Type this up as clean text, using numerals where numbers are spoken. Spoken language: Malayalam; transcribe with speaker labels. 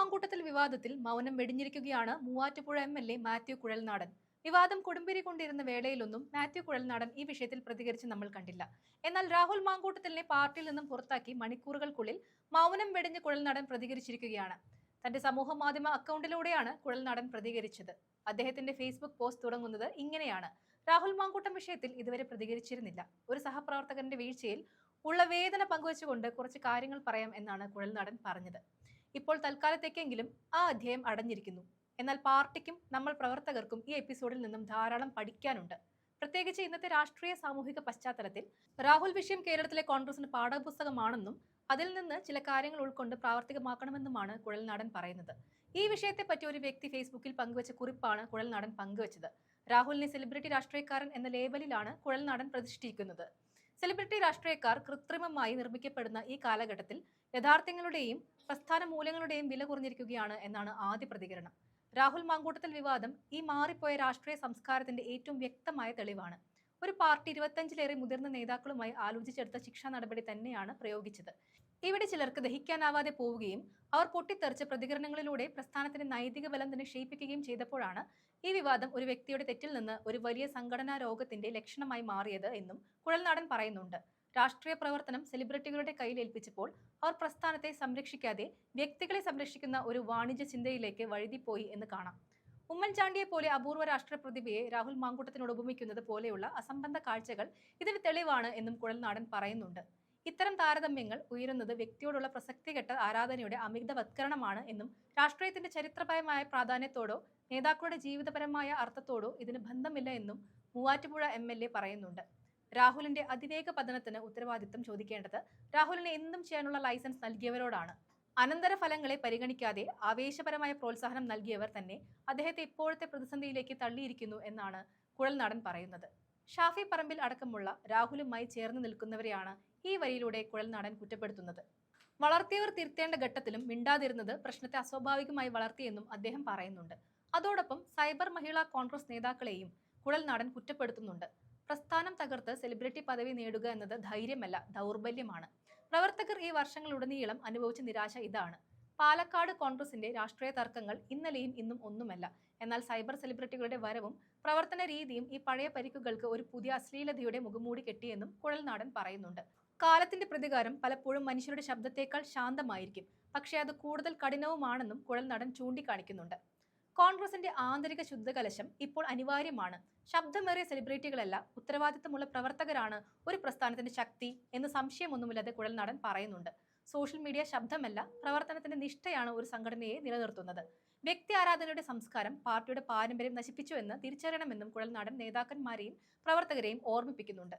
Speaker 1: മാങ്കൂട്ടത്തിൽ വിവാദത്തിൽ മൗനം വെടിഞ്ഞിരിക്കുകയാണ് മൂവാറ്റുപുഴ എം.എൽ.എ. മാത്യു കുഴൽനാടൻ. വിവാദം കൊടുമ്പിരി കൊണ്ടിരുന്ന വേളയിലൊന്നും മാത്യു കുഴൽനാടൻ ഈ വിഷയത്തിൽ പ്രതികരിച്ച് നമ്മൾ കണ്ടില്ല. എന്നാൽ രാഹുൽ മാങ്കൂട്ടത്തിലിനെ പാർട്ടിയിൽ നിന്നും പുറത്താക്കി മണിക്കൂറുകൾക്കുള്ളിൽ മൗനം വെടിഞ്ഞ് കുഴൽനാടൻ പ്രതികരിച്ചിരിക്കുകയാണ്. തന്റെ സമൂഹ മാധ്യമ അക്കൗണ്ടിലൂടെയാണ് കുഴൽനാടൻ പ്രതികരിച്ചത്. അദ്ദേഹത്തിന്റെ ഫേസ്ബുക്ക് പോസ്റ്റ് തുടങ്ങുന്നത് ഇങ്ങനെയാണ്: രാഹുൽ മാങ്കൂട്ടം വിഷയത്തിൽ ഇതുവരെ പ്രതികരിച്ചിരുന്നില്ല. ഒരു സഹപ്രവർത്തകന്റെ വീഴ്ചയിൽ ഉള്ള വേദന പങ്കുവച്ചുകൊണ്ട് കുറച്ച് കാര്യങ്ങൾ പറയാം എന്നാണ് കുഴൽനാടൻ പറഞ്ഞത്. ഇപ്പോൾ തൽക്കാലത്തേക്കെങ്കിലും ആ അധ്യായം അടഞ്ഞിരിക്കുന്നു. എന്നാൽ പാർട്ടിക്കും നമ്മൾ പ്രവർത്തകർക്കും ഈ എപ്പിസോഡിൽ നിന്നും ധാരാളം പഠിക്കാനുണ്ട്. പ്രത്യേകിച്ച് ഇന്നത്തെ രാഷ്ട്രീയ സാമൂഹിക പശ്ചാത്തലത്തിൽ രാഹുൽ വിഷയം കേരളത്തിലെ കോൺഗ്രസിന് പാഠപുസ്തകമാണെന്നും അതിൽ നിന്ന് ചില കാര്യങ്ങൾ ഉൾക്കൊണ്ട് പ്രാവർത്തികമാക്കണമെന്നുമാണ് കുഴൽനാടൻ പറയുന്നത്. ഈ വിഷയത്തെപ്പറ്റി ഒരു വ്യക്തി ഫേസ്ബുക്കിൽ പങ്കുവച്ച കുറിപ്പാണ് കുഴൽനാടൻ പങ്കുവച്ചത്. രാഹുലിനെ സെലിബ്രിറ്റി രാഷ്ട്രീയക്കാരൻ എന്ന ലേബലിലാണ് കുഴൽനാടൻ പ്രതിഷ്ഠിക്കുന്നത്. സെലിബ്രിറ്റി രാഷ്ട്രീയക്കാർ കൃത്രിമമായി നിർമ്മിക്കപ്പെടുന്ന ഈ കാലഘട്ടത്തിൽ യഥാർത്ഥങ്ങളുടെയും പ്രസ്ഥാന മൂല്യങ്ങളുടെയും വില കുറഞ്ഞിരിക്കുകയാണ് എന്നാണ് ആദ്യ പ്രതികരണം. രാഹുൽ മാങ്കൂട്ടത്തിൽ വിവാദം ഈ മാറിപ്പോയ രാഷ്ട്രീയ സംസ്കാരത്തിന്റെ ഏറ്റവും വ്യക്തമായ തെളിവാണ്. ഒരു പാർട്ടി 25-ലേറെ മുതിർന്ന നേതാക്കളുമായി ആലോചിച്ചെടുത്ത ശിക്ഷാ നടപടി തന്നെയാണ് പ്രയോഗിച്ചത്. ഇവിടെ ചിലർക്ക് ദഹിക്കാനാവാതെ പോവുകയും അവർ പൊട്ടിത്തെറിച്ച പ്രതികരണങ്ങളിലൂടെ പ്രസ്ഥാനത്തിന്റെ നൈതിക ബലം തന്നെ ക്ഷയിപ്പിക്കുകയും ചെയ്തപ്പോഴാണ് ഈ വിവാദം ഒരു വ്യക്തിയുടെ തെറ്റിൽ നിന്ന് ഒരു വലിയ സംഘടനാ രോഗത്തിന്റെ ലക്ഷണമായി മാറിയത് എന്നും കുഴൽനാടൻ പറയുന്നുണ്ട്. രാഷ്ട്രീയ പ്രവർത്തനം സെലിബ്രിറ്റികളുടെ കയ്യിൽ ഏൽപ്പിച്ചപ്പോൾ അവർ പ്രസ്ഥാനത്തെ സംരക്ഷിക്കാതെ വ്യക്തികളെ സംരക്ഷിക്കുന്ന ഒരു വാണിജ്യ ചിന്തയിലേക്ക് വഴുതിപ്പോയി എന്ന് കാണാം. ഉമ്മൻചാണ്ടിയെ പോലെ അപൂർവ രാഷ്ട്രീയ പ്രതിഭയെ രാഹുൽ മാങ്കൂട്ടത്തിനോട് ഉപമിക്കുന്നത് പോലെയുള്ള അസംബന്ധ കാഴ്ചകൾ ഇതിന് തെളിവാണ് എന്നും കുഴൽനാടൻ പറയുന്നുണ്ട്. ഇത്തരം താരതമ്യങ്ങൾ ഉയരുന്നത് വ്യക്തിയോടുള്ള പ്രസക്തികെട്ട ആരാധനയുടെ അമിതവത്കരണമാണ് എന്നും രാഷ്ട്രീയത്തിന്റെ ചരിത്രപരമായ പ്രാധാന്യത്തോടോ നേതാക്കളുടെ ജീവിതപരമായ അർത്ഥത്തോടോ ഇതിന് ബന്ധമില്ല എന്നും മൂവാറ്റുപുഴ എം.എൽ.എ. പറയുന്നുണ്ട്. രാഹുലിന്റെ അതിവേഗ പതനത്തിന് ഉത്തരവാദിത്തം ചോദിക്കേണ്ടത് രാഹുലിനെ എന്തും ചെയ്യാനുള്ള ലൈസൻസ് നൽകിയവരോടാണ്. അനന്തരഫലങ്ങളെ പരിഗണിക്കാതെ ആവേശപരമായ പ്രോത്സാഹനം നൽകിയവർ തന്നെ അദ്ദേഹത്തെ ഇപ്പോഴത്തെ പ്രതിസന്ധിയിലേക്ക് തള്ളിയിരിക്കുന്നു എന്നാണ് കുഴൽനാടൻ പറയുന്നത്. ഷാഫി പറമ്പിൽ അടക്കമുള്ള രാഹുലുമായി ചേർന്ന് നിൽക്കുന്നവരെയാണ് ഈ വരിയിലൂടെ കുഴൽനാടൻ കുറ്റപ്പെടുത്തുന്നത്. വളർത്തിയവർ തിരുത്തേണ്ട ഘട്ടത്തിലും മിണ്ടാതിരുന്നത് പ്രശ്നത്തെ അസ്വാഭാവികമായി വളർത്തിയെന്നും അദ്ദേഹം പറയുന്നുണ്ട്. അതോടൊപ്പം സൈബർ മഹിളാ കോൺഗ്രസ് നേതാക്കളെയും കുഴൽനാടൻ കുറ്റപ്പെടുത്തുന്നുണ്ട്. പ്രസ്ഥാനം തകർത്ത് സെലിബ്രിറ്റി പദവി നേടുക എന്നത് ധൈര്യമല്ല, ദൗർബല്യമാണ്. പ്രവർത്തകർ ഈ വർഷങ്ങളുടനീളം അനുഭവിച്ച നിരാശ ഇതാണ്. പാലക്കാട് കോൺഗ്രസിന്റെ രാഷ്ട്രീയ തർക്കങ്ങൾ ഇന്നലെയും ഇന്നും ഒന്നുമല്ല. എന്നാൽ സൈബർ സെലിബ്രിറ്റികളുടെ വരവും പ്രവർത്തന രീതിയും ഈ പഴയ പരിക്കുകൾക്ക് ഒരു പുതിയ അശ്ലീലതയുടെ മുഖംമൂടി കെട്ടിയെന്നും കുഴൽനാടൻ പറയുന്നുണ്ട്. കാലത്തിന്റെ പ്രതികാരം പലപ്പോഴും മനുഷ്യരുടെ ശബ്ദത്തേക്കാൾ ശാന്തമായിരിക്കും, പക്ഷേ അത് കൂടുതൽ കഠിനവുമാണെന്നും കുഴൽനാടൻ ചൂണ്ടിക്കാണിക്കുന്നുണ്ട്. കോൺഗ്രസിന്റെ ആന്തരിക ശുദ്ധകലശം ഇപ്പോൾ അനിവാര്യമാണ്. ശബ്ദമേറിയ സെലിബ്രിറ്റികളല്ല, ഉത്തരവാദിത്തമുള്ള പ്രവർത്തകരാണ് ഒരു പ്രസ്ഥാനത്തിന്റെ ശക്തി എന്ന് സംശയമൊന്നുമില്ലാതെ കുഴൽനാടൻ പറയുന്നുണ്ട്. സോഷ്യൽ മീഡിയ ശബ്ദമല്ല, പ്രവർത്തനത്തിന്റെ നിഷ്ഠയാണ് ഒരു സംഘടനയെ നിലനിർത്തുന്നത്. വ്യക്തി ആരാധനയുടെ സംസ്കാരം പാർട്ടിയുടെ പാരമ്പര്യം നശിപ്പിച്ചു എന്ന് തിരിച്ചറിയണമെന്നും കുഴൽനാടൻ നേതാക്കന്മാരെയും പ്രവർത്തകരെയും ഓർമ്മിപ്പിക്കുന്നുണ്ട്.